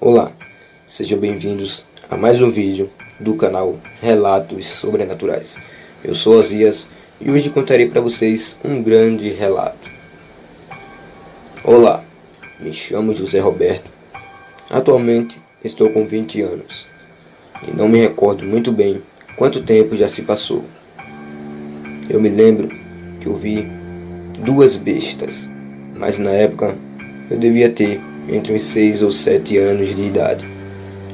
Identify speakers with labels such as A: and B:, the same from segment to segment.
A: Olá, sejam bem-vindos a mais um vídeo do canal Relatos Sobrenaturais. Eu sou Osias e hoje contarei para vocês um grande relato. Olá, me chamo José Roberto. Atualmente estou com 20 anos e não me recordo muito bem quanto tempo já se passou. Eu me lembro que eu vi duas bestas, mas na época eu devia ter entre uns 6 ou 7 anos de idade.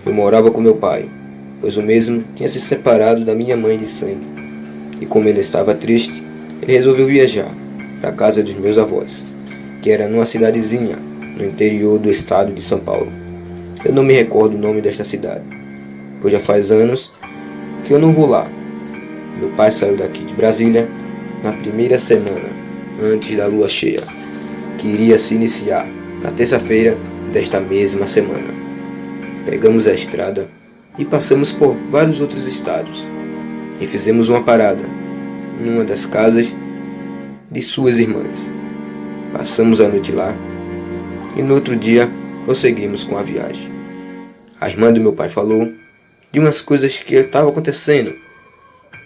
A: Eu morava com meu pai, pois o mesmo tinha se separado da minha mãe de sangue. E como ele estava triste, ele resolveu viajar para a casa dos meus avós, que era numa cidadezinha no interior do estado de São Paulo. Eu não me recordo o nome desta cidade, pois já faz anos que eu não vou lá. Meu pai saiu daqui de Brasília na primeira semana antes da lua cheia, que iria se iniciar na terça-feira desta mesma semana. Pegamos a estrada e passamos por vários outros estados e fizemos uma parada numa das casas de suas irmãs. Passamos a noite lá e no outro dia prosseguimos com a viagem. A irmã do meu pai falou de umas coisas que estavam acontecendo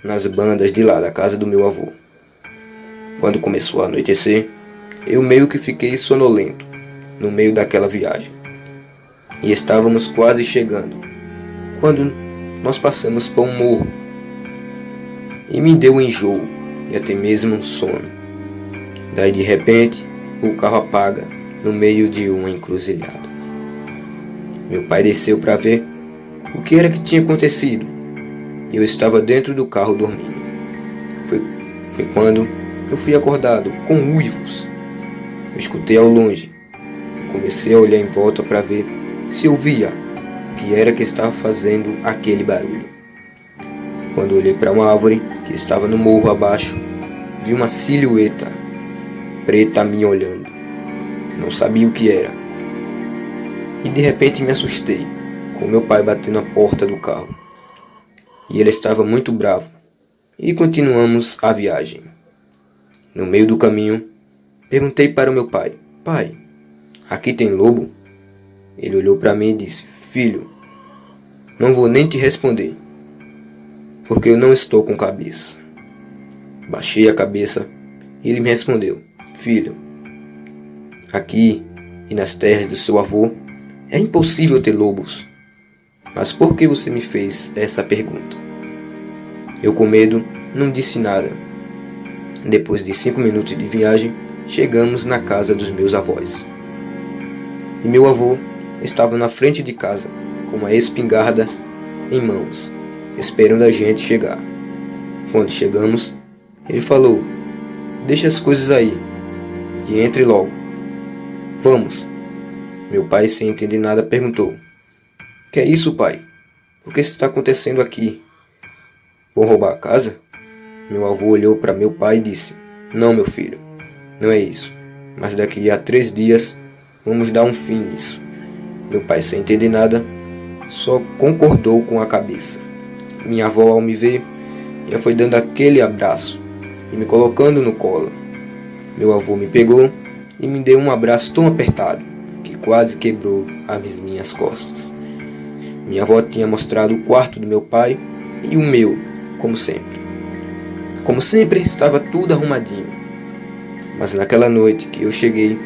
A: nas bandas de lá da casa do meu avô. Quando começou a anoitecer, eu meio que fiquei sonolento no meio daquela viagem. E estávamos quase chegando, quando nós passamos por um morro. E me deu um enjoo e até mesmo um sono. Daí de repente, o carro apaga no meio de uma encruzilhada. Meu pai desceu para ver o que era que tinha acontecido. E eu estava dentro do carro dormindo. Foi quando eu fui acordado com uivos. Eu escutei ao longe. Comecei a olhar em volta para ver se eu via o que era que estava fazendo aquele barulho. Quando olhei para uma árvore que estava no morro abaixo, vi uma silhueta preta me olhando. Não sabia o que era. E de repente me assustei, com meu pai batendo a porta do carro. E ele estava muito bravo. E continuamos a viagem. No meio do caminho, perguntei para o meu pai: "Pai, aqui tem lobo?" Ele olhou para mim e disse: "Filho, não vou nem te responder, porque eu não estou com cabeça." Baixei a cabeça e ele me respondeu: "Filho, aqui e nas terras do seu avô é impossível ter lobos. Mas por que você me fez essa pergunta?" Eu, com medo, não disse nada. Depois de 5 minutos de viagem, chegamos na casa dos meus avós. E meu avô estava na frente de casa, com uma espingarda em mãos, esperando a gente chegar. Quando chegamos, ele falou: "Deixa as coisas aí e entre logo. Vamos." Meu pai, sem entender nada, perguntou: "Que é isso, pai? O que está acontecendo aqui? Vão roubar a casa?" Meu avô olhou para meu pai e disse: "Não, meu filho, não é isso. Mas daqui a 3 dias vamos dar um fim nisso." Meu pai, sem entender nada, só concordou com a cabeça. Minha avó, ao me ver, já foi dando aquele abraço e me colocando no colo. Meu avô me pegou e me deu um abraço tão apertado que quase quebrou as minhas costas. Minha avó tinha mostrado o quarto do meu pai e o meu, como sempre. Como sempre, estava tudo arrumadinho. Mas naquela noite que eu cheguei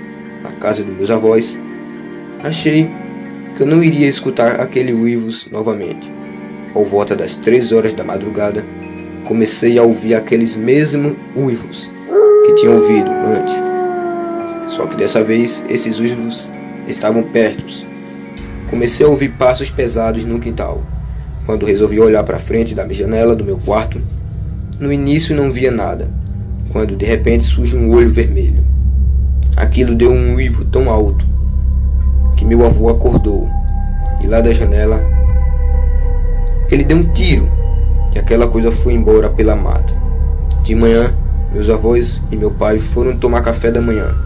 A: na casa dos meus avós, achei que eu não iria escutar aquele uivos novamente. Por volta das 3 horas da madrugada, comecei a ouvir aqueles mesmos uivos que tinha ouvido antes. Só que dessa vez, esses uivos estavam perto. Comecei a ouvir passos pesados no quintal. Quando resolvi olhar para frente da janela do meu quarto, no início não via nada, quando de repente surge um olho vermelho. Aquilo deu um uivo tão alto que meu avô acordou, e lá da janela ele deu um tiro e aquela coisa foi embora pela mata. De manhã, meus avós e meu pai foram tomar café da manhã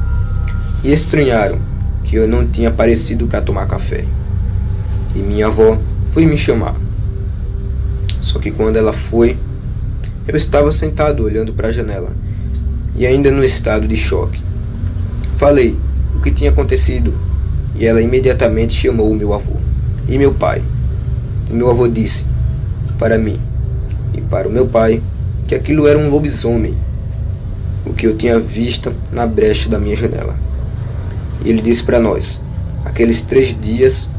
A: e estranharam que eu não tinha aparecido para tomar café. E minha avó foi me chamar. Só que quando ela foi, eu estava sentado olhando para a janela e ainda no estado de choque. Falei o que tinha acontecido e ela imediatamente chamou o meu avô. e meu pai. E meu avô disse para mim e para o meu pai que aquilo era um lobisomem, o que eu tinha visto na brecha da minha janela. E ele disse para nós: aqueles 3 dias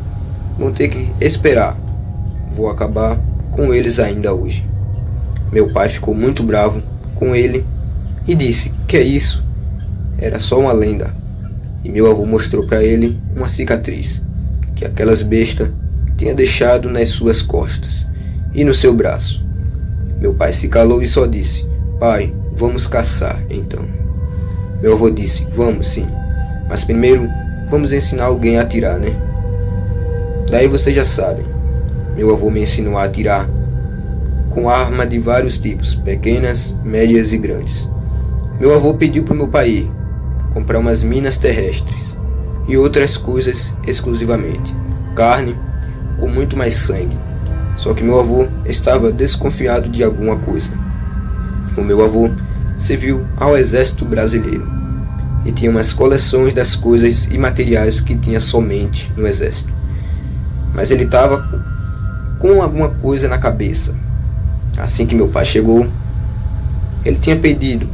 A: vão ter que esperar, vou acabar com eles ainda hoje. Meu pai ficou muito bravo com ele e disse que é isso, era só uma lenda. E meu avô mostrou para ele uma cicatriz que aquelas bestas tinha deixado nas suas costas e no seu braço. Meu pai se calou e só disse: pai, vamos caçar então. Meu avô disse: vamos sim, mas primeiro vamos ensinar alguém a atirar, né? Daí vocês já sabem, meu avô me ensinou a atirar com arma de vários tipos, pequenas, médias e grandes. Meu avô pediu para meu pai ir comprar umas minas terrestres e outras coisas exclusivamente, carne com muito mais sangue. Só que meu avô estava desconfiado de alguma coisa. O meu avô serviu ao exército brasileiro e tinha umas coleções das coisas e materiais que tinha somente no exército. Mas ele estava com alguma coisa na cabeça. Assim que meu pai chegou, ele tinha pedido.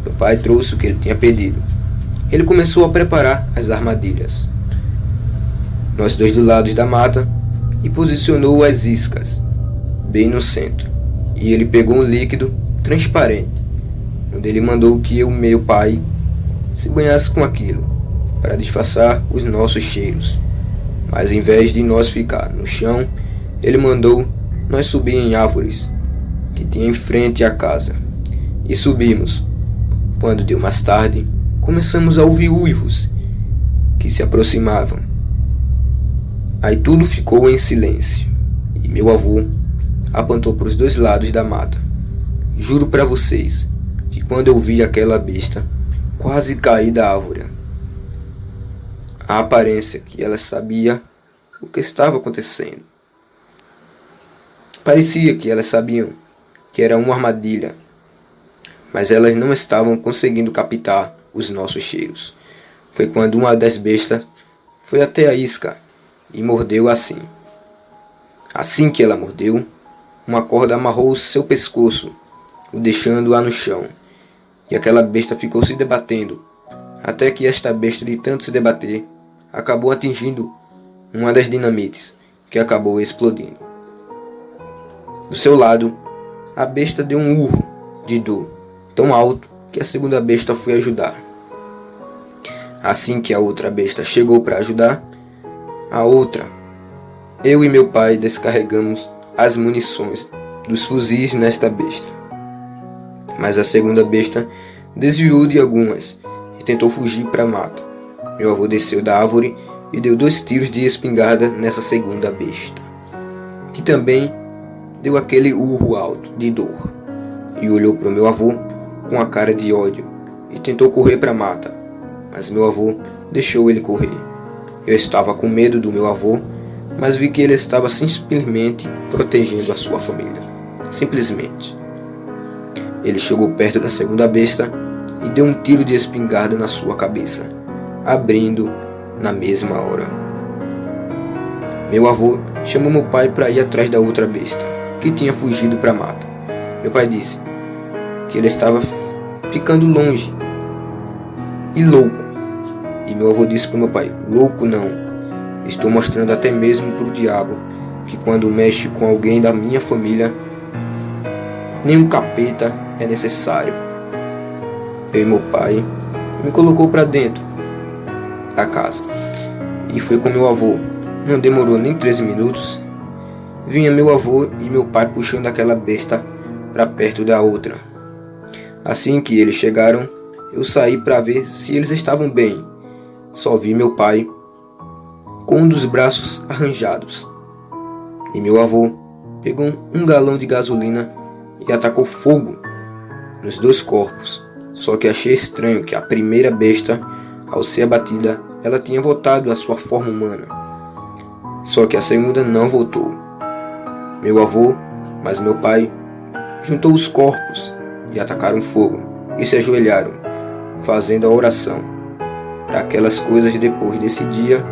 A: Meu pai trouxe o que ele tinha pedido. Ele começou a preparar as armadilhas. Nós dois do lado da mata e posicionou as iscas bem no centro. E ele pegou um líquido transparente, onde ele mandou que eu e meu pai se banhasse com aquilo para disfarçar os nossos cheiros. Mas em vez de nós ficar no chão, ele mandou nós subir em árvores que tinha em frente à casa. E subimos. Quando deu mais tarde, começamos a ouvir uivos que se aproximavam. Aí tudo ficou em silêncio e meu avô apontou para os 2 lados da mata. Juro para vocês que quando eu vi aquela besta, quase caí da árvore. A aparência que ela sabia o que estava acontecendo. Parecia que elas sabiam que era uma armadilha, mas elas não estavam conseguindo captar os nossos cheiros. Foi quando uma das bestas foi até a isca e mordeu assim. Assim que ela mordeu, uma corda amarrou seu pescoço, o deixando-a no chão. E aquela besta ficou se debatendo, até que esta besta, de tanto se debater, acabou atingindo uma das dinamites, que acabou explodindo. Do seu lado, a besta deu um urro de dor, tão alto que a segunda besta foi ajudar. Assim que a outra besta chegou para ajudar, eu e meu pai descarregamos as munições dos fuzis nesta besta. Mas a segunda besta desviou de algumas e tentou fugir para a mata. Meu avô desceu da árvore e deu 2 tiros de espingarda nessa segunda besta, que também deu aquele urro alto de dor, e olhou para o meu avô com a cara de ódio e tentou correr para a mata, mas meu avô deixou ele correr. Eu estava com medo do meu avô, mas vi que ele estava simplesmente protegendo a sua família. Simplesmente. Ele chegou perto da segunda besta e deu um tiro de espingarda na sua cabeça, abrindo na mesma hora. Meu avô chamou meu pai para ir atrás da outra besta, que tinha fugido para a mata. Meu pai disse que ele estava ficando longe e louco. E meu avô disse para meu pai: louco não, estou mostrando até mesmo para o diabo que quando mexe com alguém da minha família, nenhum capeta é necessário. Eu e meu pai me colocou para dentro da casa e foi com meu avô. Não demorou nem 13 minutos. Vinha meu avô e meu pai puxando aquela besta para perto da outra. Assim que eles chegaram, eu saí para ver se eles estavam bem. Só vi meu pai com um dos braços arranjados. E meu avô pegou um galão de gasolina e atacou fogo nos 2 corpos. Só que achei estranho que a primeira besta, ao ser abatida, ela tinha voltado à sua forma humana. Só que a segunda não voltou. Meu avô, mas meu pai, juntou os corpos e atacaram fogo e se ajoelharam, fazendo a oração para aquelas coisas. Depois desse dia,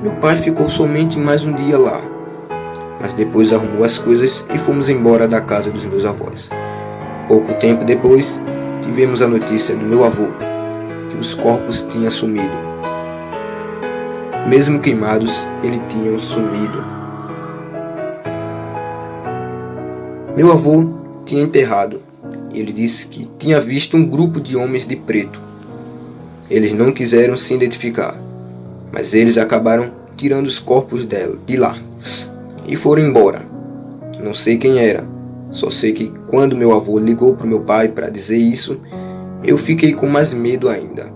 A: Meu pai ficou somente mais um dia lá, mas depois arrumou as coisas e fomos embora da casa dos meus avós. Pouco tempo depois, tivemos a notícia do meu avô, que os corpos tinham sumido. Mesmo queimados, eles tinham sumido. Meu avô tinha enterrado e ele disse que tinha visto um grupo de homens de preto. Eles não quiseram se identificar, mas eles acabaram tirando os corpos de lá e foram embora. Não sei quem era, só sei que quando meu avô ligou para o meu pai para dizer isso, eu fiquei com mais medo ainda.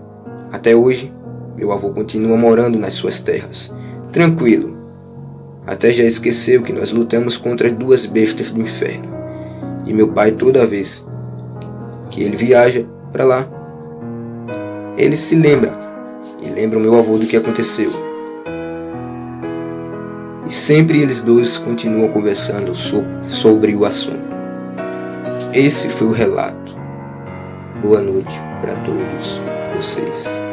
A: Até hoje, meu avô continua morando nas suas terras, tranquilo. Até já esqueceu que nós lutamos contra as duas bestas do inferno. E meu pai, toda vez que ele viaja para lá, ele se lembra e lembra o meu avô do que aconteceu. E sempre eles dois continuam conversando sobre o assunto. Esse foi o relato. Boa noite para todos vocês.